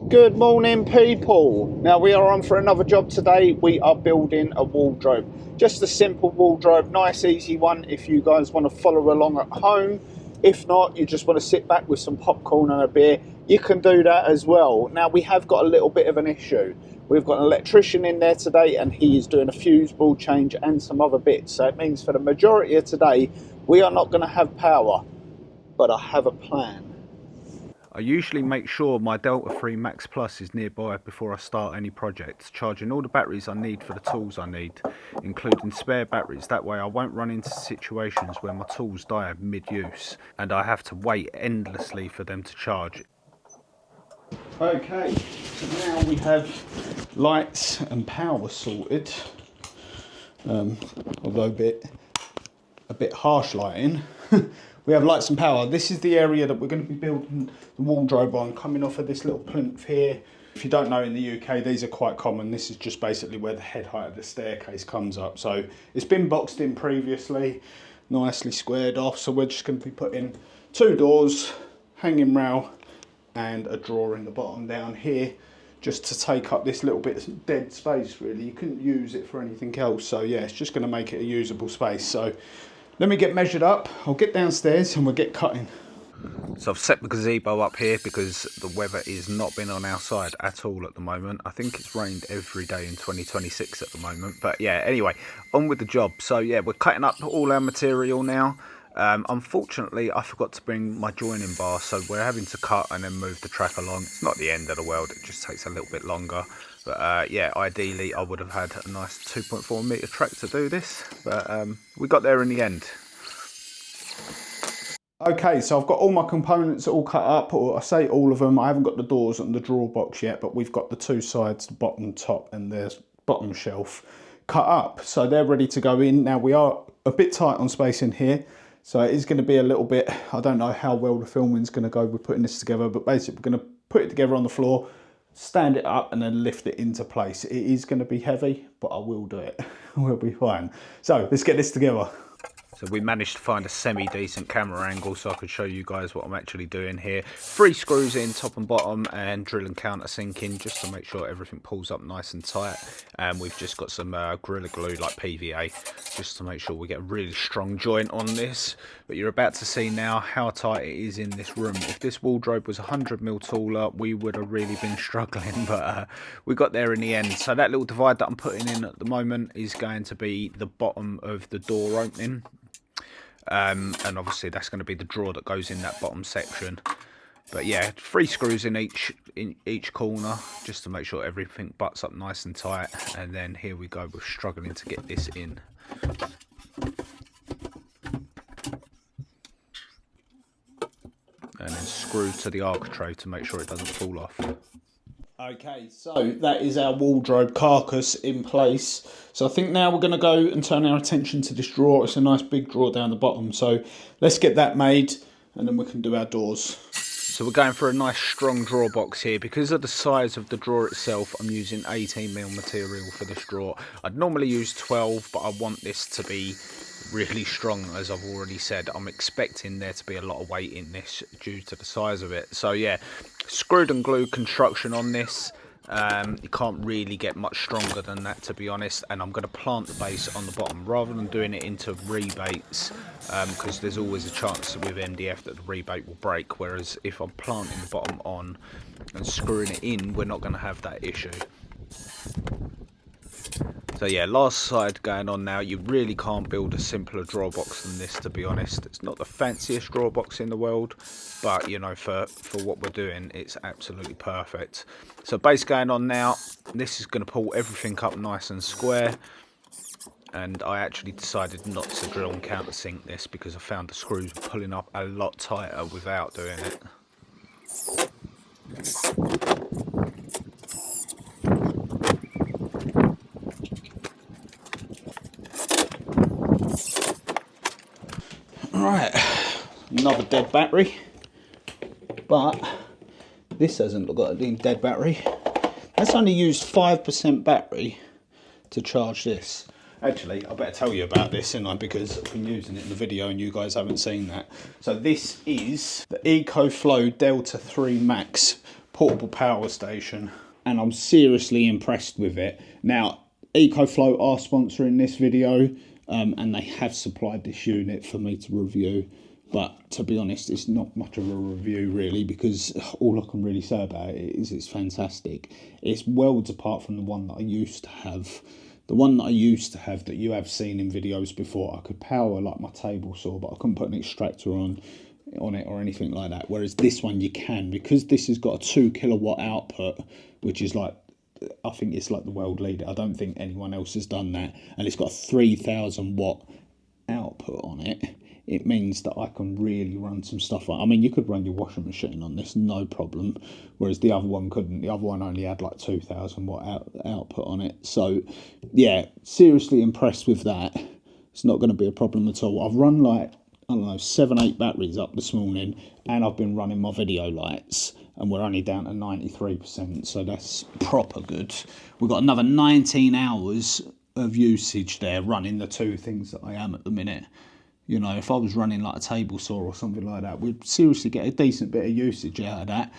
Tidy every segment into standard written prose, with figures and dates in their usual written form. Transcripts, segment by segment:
Good morning, people. Now we are on for another job today. We are building a wardrobe. Just a simple wardrobe, nice easy one if you guys want to follow along at home. If not, you just want to sit back with some popcorn and a beer, you can do that as well. Now we have got a little bit of an issue. We've got an electrician in there today and he is doing a fuse ball change and some other bits. So it means for the majority of today, we are not going to have power, but I have a plan. I usually make sure my Delta 3 Max Plus is nearby before I start any projects, charging all the batteries I need for the tools I need, including spare batteries. That way I won't run into situations where my tools die mid-use and I have to wait endlessly for them to charge. Okay, so now we have lights and power sorted, although a bit harsh lighting. We have lights and power. This is the area that we're going to be building the wardrobe on, coming off of this little plinth here. If you don't know, in the UK, these are quite common. This is just basically where the head height of the staircase comes up. So it's been boxed in previously, nicely squared off. So we're just going to be putting 2 doors, hanging rail, and a drawer in the bottom down here, just to take up this little bit of dead space, really. You couldn't use it for anything else. So yeah, it's just going to make it a usable space. So let me get measured up, I'll get downstairs and we'll get cutting. So I've set the gazebo up here because the weather is not been on our side at all at the moment. I think it's rained every day in 2026 at the moment. But yeah, anyway, on with the job. So yeah, we're cutting up all our material now. Unfortunately, I forgot to bring my joining bar, so we're having to cut and then move the track along. It's not the end of the world, it just takes a little bit longer. But yeah, ideally I would have had a nice 2.4 metre track to do this, but we got there in the end. Okay, so I've got all my components all cut up, or I say all of them. I haven't got the doors and the drawer box yet, but we've got the 2 sides, the bottom, top, and the bottom shelf cut up. So they're ready to go in. Now we are a bit tight on space in here, so it is going to be a little bit, I don't know how well the filming's going to go with putting this together, but basically we're going to put it together on the floor, stand it up and then lift it into place. It is going to be heavy, but I will do it. We'll be fine. So let's get this together. So we managed to find a semi-decent camera angle so I could show you guys what I'm actually doing here. 3 screws in, top and bottom, and drill and countersink in just to make sure everything pulls up nice and tight. And we've just got some Gorilla Glue, like PVA, just to make sure we get a really strong joint on this. But you're about to see now how tight it is in this room. If this wardrobe was 100mm taller, we would have really been struggling, but we got there in the end. So that little divide that I'm putting in at the moment is going to be the bottom of the door opening. And obviously that's going to be the drawer that goes in that bottom section. But yeah, 3 screws in each corner just to make sure everything butts up nice and tight. And then here we go, we're struggling to get this in. And then screw to the architrave to make sure it doesn't fall off. Okay, so that is our wardrobe carcass in place. So I think now we're going to go and turn our attention to this drawer. It's a nice big drawer down the bottom. So let's get that made and then we can do our doors. So we're going for a nice strong drawer box here. Because of the size of the drawer itself, I'm using 18mm material for this drawer. I'd normally use 12, but I want this to be really strong, as I've already said. I'm expecting there to be a lot of weight in this due to the size of it. So yeah, screwed and glued construction on this. You can't really get much stronger than that, to be honest. And I'm going to plant the base on the bottom rather than doing it into rebates, because there's always a chance with MDF that the rebate will break, whereas if I'm planting the bottom on and screwing it in, we're not going to have that issue. So yeah, last side going on now. You really can't build a simpler drawer box than this, to be honest. It's not the fanciest drawer box in the world, but you know, for what we're doing, it's absolutely perfect. So base going on now. This is going to pull everything up nice and square. And I actually decided not to drill and countersink this because I found the screws were pulling up a lot tighter without doing it. Right, another dead battery, but this hasn't got a dead battery. That's only used 5% battery to charge this. Actually, I better tell you about this, ain't I? Because I've been using it in the video and you guys haven't seen that. So this is the EcoFlow Delta 3 Max portable power station, and I'm seriously impressed with it. Now, EcoFlow are sponsoring this video, and they have supplied this unit for me to review. But to be honest, it's not much of a review really, because all I can really say about it is it's fantastic. It's worlds apart from the one that I used to have. The one that I used to have that you have seen in videos before, I could power like my table saw, but I couldn't put an extractor on it or anything like that. Whereas this one you can, because this has got a 2 kilowatt output, which is like, I think it's like the world leader. I don't think anyone else has done that. And it's got a 3,000 watt output on it. It means that I can really run some stuff. I mean, you could run your washing machine on this, no problem. Whereas the other one couldn't. The other one only had like 2,000 watt output on it. So, yeah, seriously impressed with that. It's not going to be a problem at all. I've run like, I don't know, 7, 8 batteries up this morning. And I've been running my video lights. And we're only down to 93%. So that's proper good. We've got another 19 hours of usage there running the two things that I am at the minute. You know, if I was running like a table saw or something like that, we'd seriously get a decent bit of usage out of that.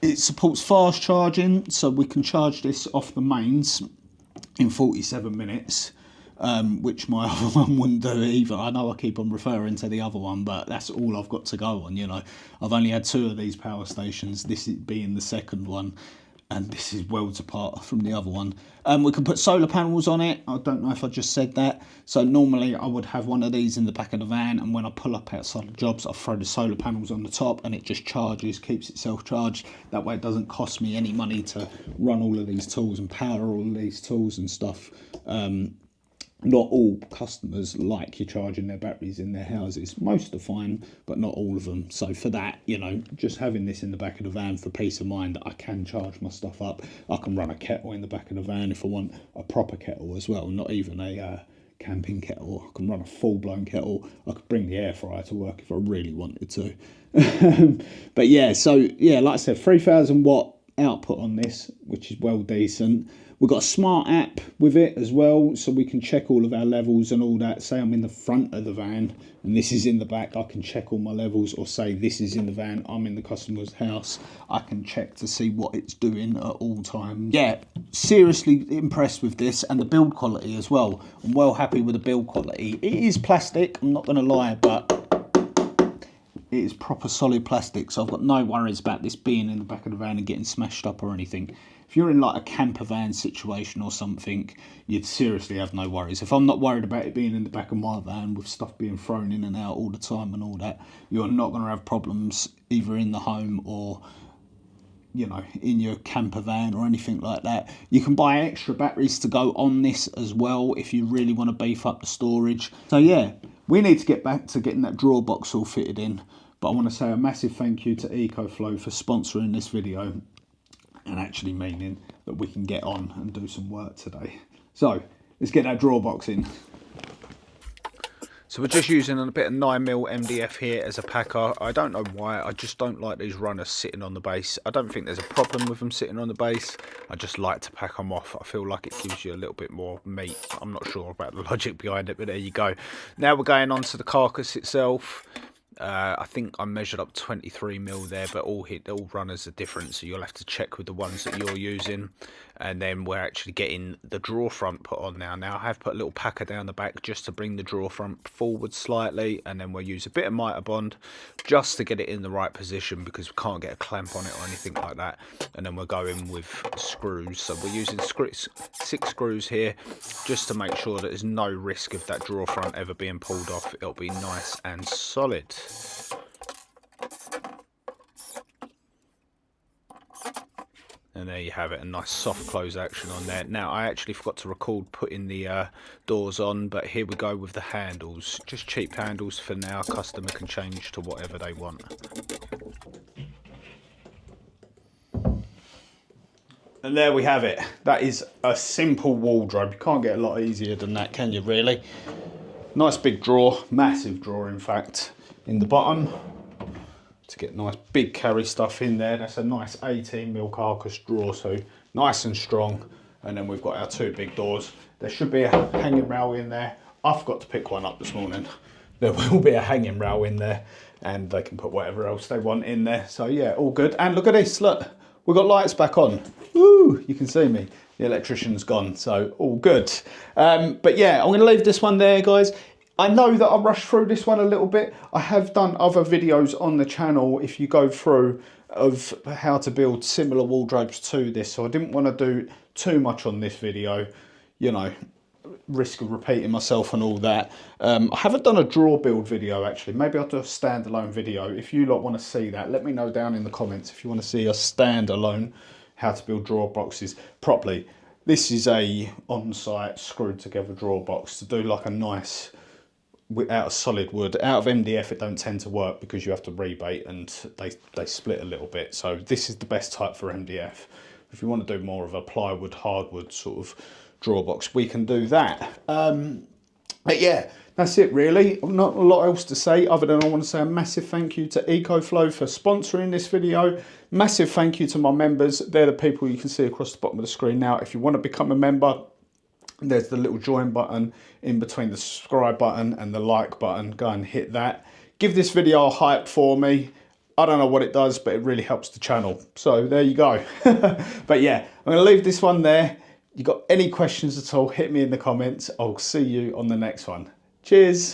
It supports fast charging, so we can charge this off the mains in 47 minutes, which my other one wouldn't do either. I know I keep on referring to the other one, but that's all I've got to go on, you know. I've only had 2 of these power stations, this being the second one. And this is worlds apart from the other one. We can put solar panels on it. I don't know if I just said that. So normally I would have one of these in the back of the van, and when I pull up outside the jobs, I throw the solar panels on the top and it just charges, keeps itself charged. That way it doesn't cost me any money to run all of these tools and power all of these tools and stuff. Not all customers like you charging their batteries in their houses. Most are fine, but not all of them. So for that, you know, just having this in the back of the van for peace of mind that I can charge my stuff up. I can run a kettle in the back of the van if I want a proper kettle as well, not even a camping kettle. I can run a full-blown kettle. I could bring the air fryer to work if I really wanted to. But yeah, so yeah, like I said, 3,000 watt output on this, which is well decent. We've got a smart app with it as well, so we can check all of our levels and all that. Say I'm in the front of the van and this is in the back, I can check all my levels, or say this is in the van, I'm in the customer's house, I can check to see what it's doing at all times. Yeah, seriously impressed with this, and the build quality as well. I'm well happy with the build quality. It is plastic, I'm not going to lie, but it is proper solid plastic, so I've got no worries about this being in the back of the van and getting smashed up or anything. If you're in like a camper van situation or something, you'd seriously have no worries. If I'm not worried about it being in the back of my van with stuff being thrown in and out all the time and all that, you're not going to have problems either in the home or, you know, in your camper van or anything like that. You can buy extra batteries to go on this as well if you really want to beef up the storage. So yeah, we need to get back to getting that drawer box all fitted in. But I want to say a massive thank you to EcoFlow for sponsoring this video, and actually meaning that we can get on and do some work today. So let's get that drawer box in. So we're just using a bit of 9mm MDF here as a packer. I don't know why, I just don't like these runners sitting on the base. I don't think there's a problem with them sitting on the base. I just like to pack them off. I feel like it gives you a little bit more meat. I'm not sure about the logic behind it, but there you go. Now we're going on to the carcass itself. I think I measured up 23mm there, but all runners are different, so you'll have to check with the ones that you're using. And then we're actually getting the drawer front put on now. Now I have put a little packer down the back just to bring the drawer front forward slightly, and then we'll use a bit of mitre bond just to get it in the right position, because we can't get a clamp on it or anything like that. And then we're going with screws, so we're using 6 screws here just to make sure that there's no risk of that drawer front ever being pulled off. It'll be nice and solid. And there you have it, a nice soft close action on there. Now I actually forgot to record putting the doors on, but here we go with the handles. Just cheap handles for now, customer can change to whatever they want. And there we have it. That is a simple wardrobe. You can't get a lot easier than that, can you really? Nice big drawer, massive drawer in fact, in the bottom to get nice big carry stuff in there. That's a nice 18mm carcass drawer, so nice and strong. And then we've got our 2 big doors. There should be a hanging rail in there. I forgot to pick one up this morning. There will be a hanging rail in there, and they can put whatever else they want in there. So yeah, all good. And look at this, look. we've got lights back on. Woo, you can see me. The electrician's gone, so all good. But yeah, I'm going to leave this one there, guys. I know that I rushed through this one a little bit. I have done other videos on the channel, if you go through, of how to build similar wardrobes to this. So I didn't want to do too much on this video, you know, risk of repeating myself and all that. I haven't done a drawer build video actually. Maybe I'll do a standalone video. If you lot want to see that, let me know down in the comments if you want to see a standalone how to build drawer boxes properly. This is a on-site screwed together drawer box to do like a nice, out of solid wood. Out of MDF it don't tend to work because you have to rebate and they split a little bit. So this is the best type for MDF. If you want to do more of a plywood, hardwood sort of drawer box, we can do that. But yeah, that's it really. Not a lot else to say other than I want to say a massive thank you to EcoFlow for sponsoring this video. Massive thank you to my members. They're the people you can see across the bottom of the screen now. If you want to become a member, there's the little join button in between the subscribe button and the like button. Go and hit that. Give this video a hype for me. I don't know what it does, but it really helps the channel. So there you go. But yeah, I'm going to leave this one there. You got any questions at all, hit me in the comments. I'll see you on the next one. Cheers.